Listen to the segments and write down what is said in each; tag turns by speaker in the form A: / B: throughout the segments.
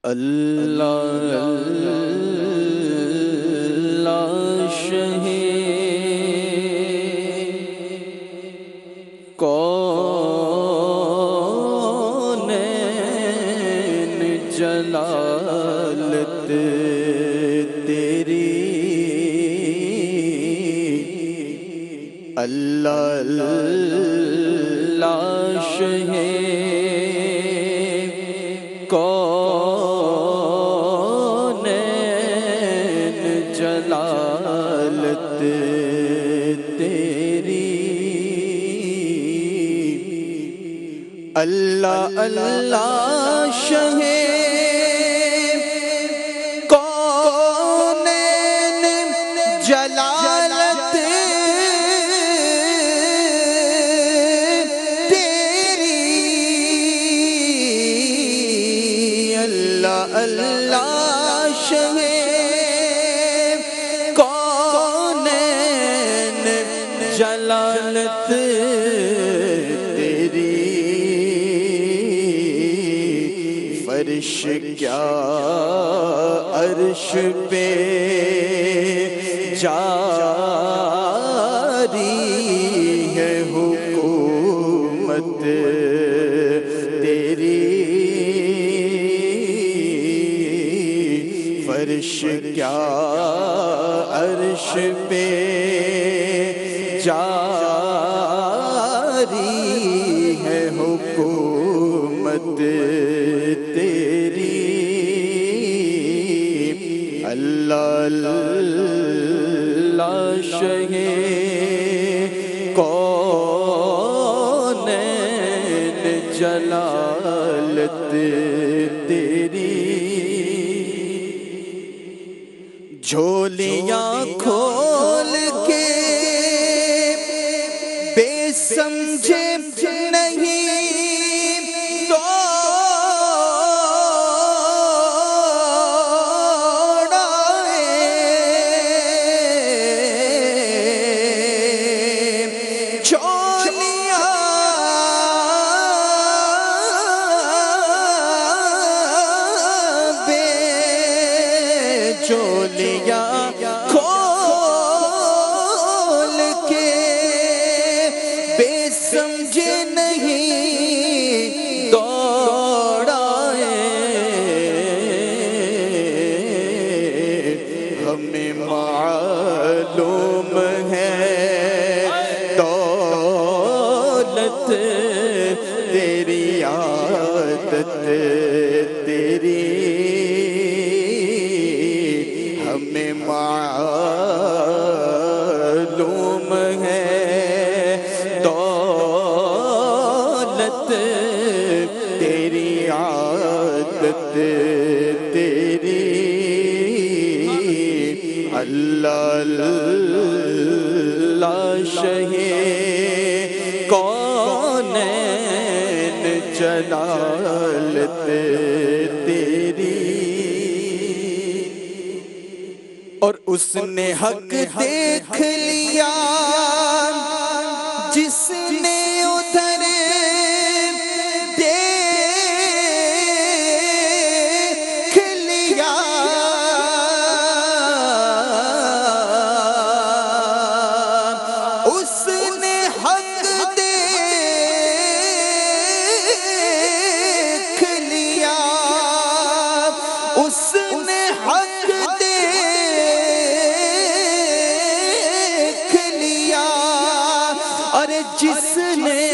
A: اللہ اللہ شہ کونین جلالت تیری اللہ اللہ شہ کونین جلالت تیری اللہ اللہ شہ کونین جلالت اللہ شہ کونین جلالت تیری فرش کیا عرش پہ جاری ہے حکومت تیری فرش کیا عرش پہ جاری ہے حکومت تیری اللہ اللہ شہ کونین جلالت تیری جھولیاں کھول کے بے سمجھے نہیں چولیاں کھول کے بے سمجھے نہیں دوڑائے ہمیں معلوم ہے دولت تیری عادت تیری ہمیں معلوم ہے دولت تیری عادت تیری اللہ اللہ شہ کونین جلالت تیری اور اس نے حق دیکھ لیا جس نے ادھر دیکھ لیا اس نے حق دیکھ لیا اس نے حق جس نے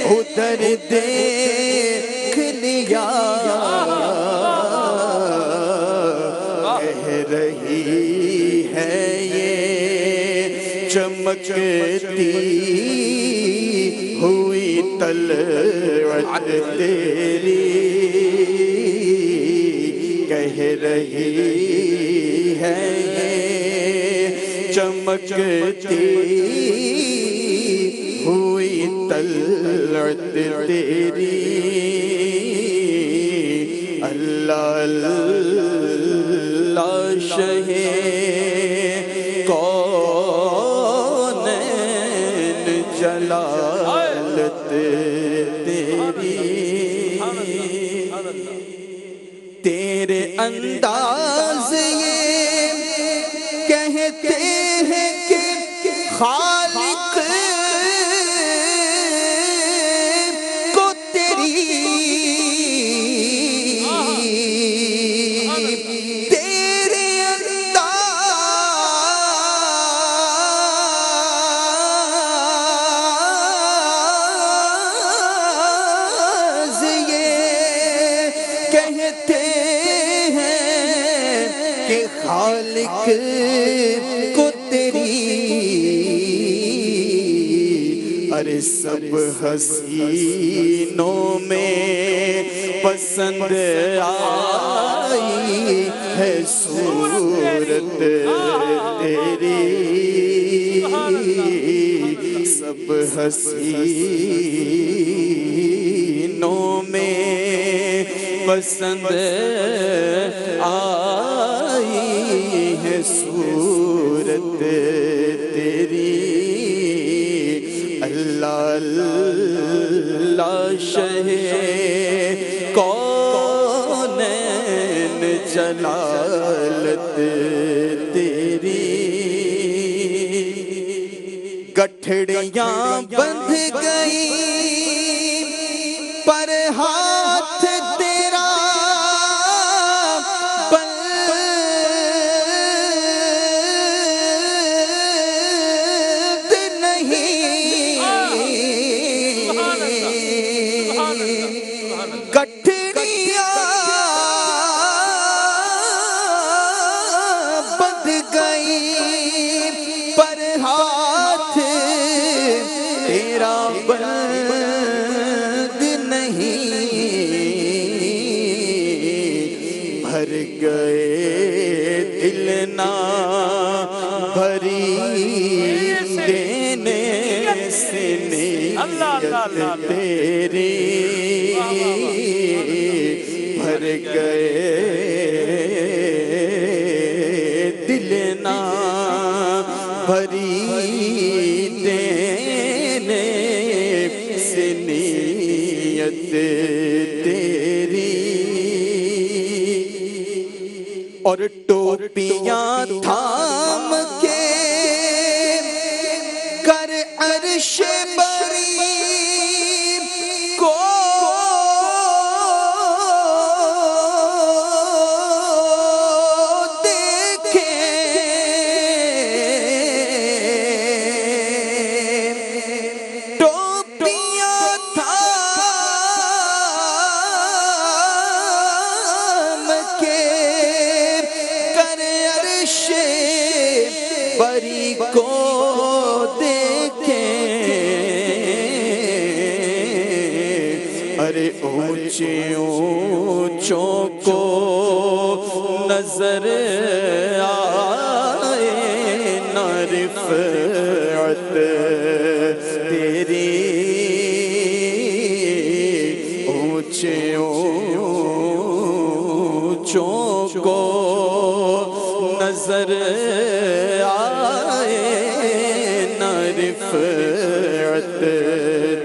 A: ادھر دیکھ لیا کہہ رہی ہے یہ چمکتی ہوئی طلعت تیری کہہ رہی ہے یہ چمکتی ہوئی طلعت تیری اللہ اللہ شہ کونین جلالت تیری تیرے انداز یہ کہتے ہیں کہ خالق کو تیری تیرے انداز یہ کہتے ہیں کہ خالق کو تیری ارے سب حسینوں میں پسند آئی ہے صورت تیری سب حسینوں میں پسند آئی ہے صورت تیری اللہ اللہ شہ کونین جلالت تیری گٹھڑیاں بندھ گئی پر ہاتھ تیرا گٹھڑیاں بندھ گئی پر ہاتھ تیرا بند نہیں بھر گئے دل نہ بھری دینے سے نیت تیری بھر گئے دل نہ بھری دینے سے نیت تیری اور ٹوپیاں تھام کے کر عرش بری کو بری کو دیکھیں ارے اونچے اونچوں کو نظر آئے نہ رفعت تیری اونچے اونچوں کو نظر آئے نہ رفعت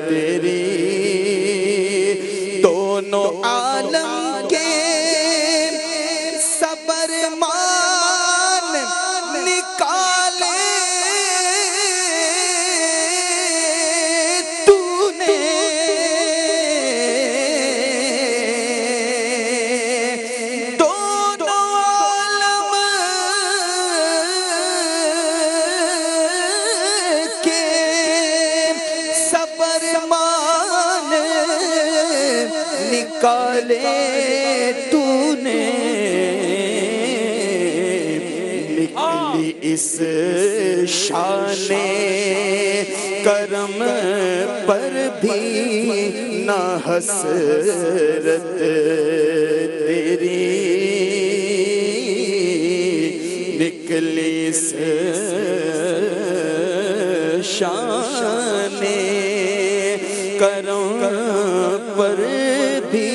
A: تیری دونوں عالم کے صبر مان نکالے تو نے نکالے تو نے نکلی اس شان کرم پر بھی نہ حسرت تیری نکلی اس شان کرم پر بھی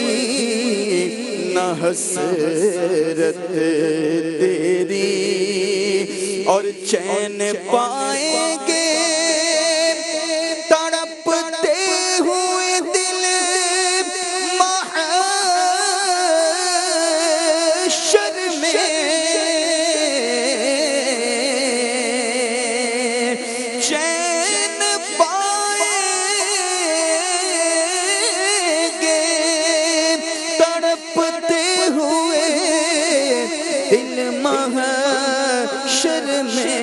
A: نہ حسرت تیری اور چین پائیں گے تڑپتے ہوئے دل محبوب محشر میں چین پائیں گے، تڑپتے ہوئے دل محشر میں،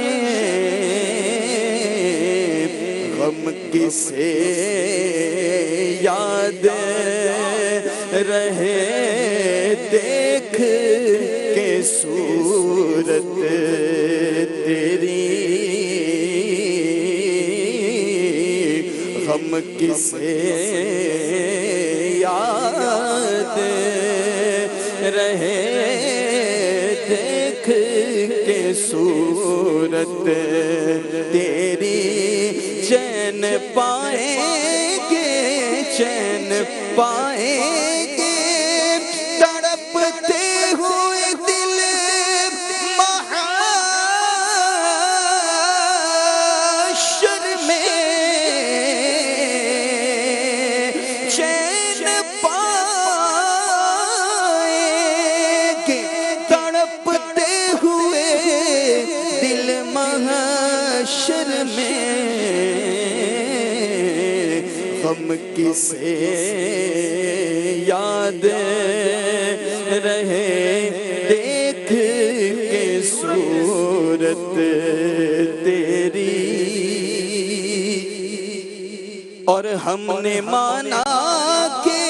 A: غم کسے یاد رہے دیکھ کے صورت تیری، غم کسے یاد رہے دیکھ کے صورت تیری، چین پائیں گے، چین پائیں گے، تڑپتے ہوئے دل محشر میں، چین پائیں گے، تڑپتے ہوئے دل محشر میں، غم کسے یاد رہے دیکھ کے صورت تیری، اور ہم نے مانا کہ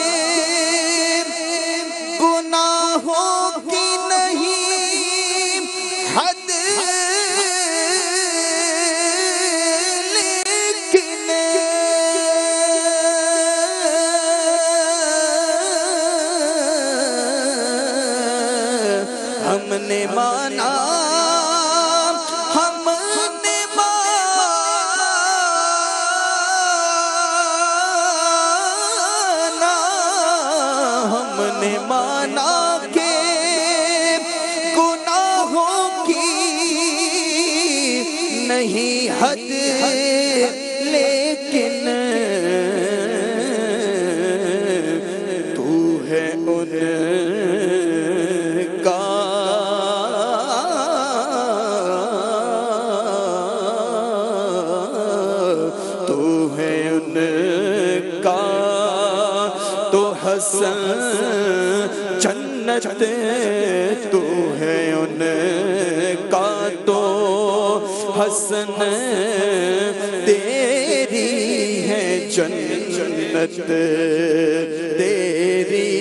A: گناہوں کی نہیں حد، ہم نے مانا، ہم نے مانا، ہم نے مانا کہ گناہوں کی نہیں حد، لیکن تو ہے ان کا تو حسن جنت، تو ہے ان کا تو حسن، تیری ہے جنت تیری،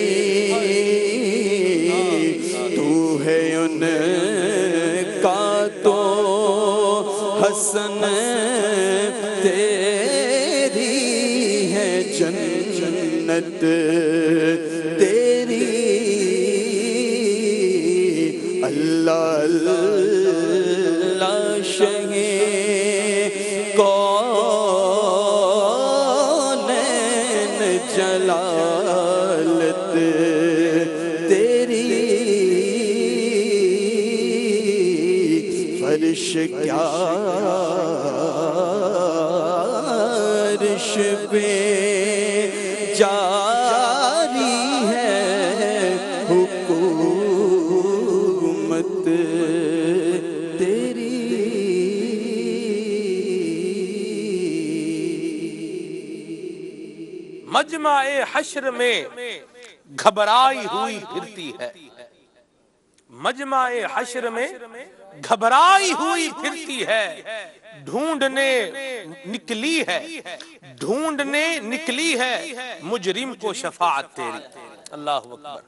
A: تو ہے ان کا تو حسن، تیری ہے جنت تیری، اللہ اللہ شہ کونین جلالت تیری، فرش کیا عرش پہ جاری ہے حکومت تیری،
B: مجمع حشر میں گھبرائی ہوئی پھرتی ہے، مجمع حشر میں گھبرائی ہوئی پھرتی ہے، ڈھونڈنے نکلی ہے، ڈھونڈنے نکلی ہے مجرم کو شفاعت تیری، اللہ اکبر۔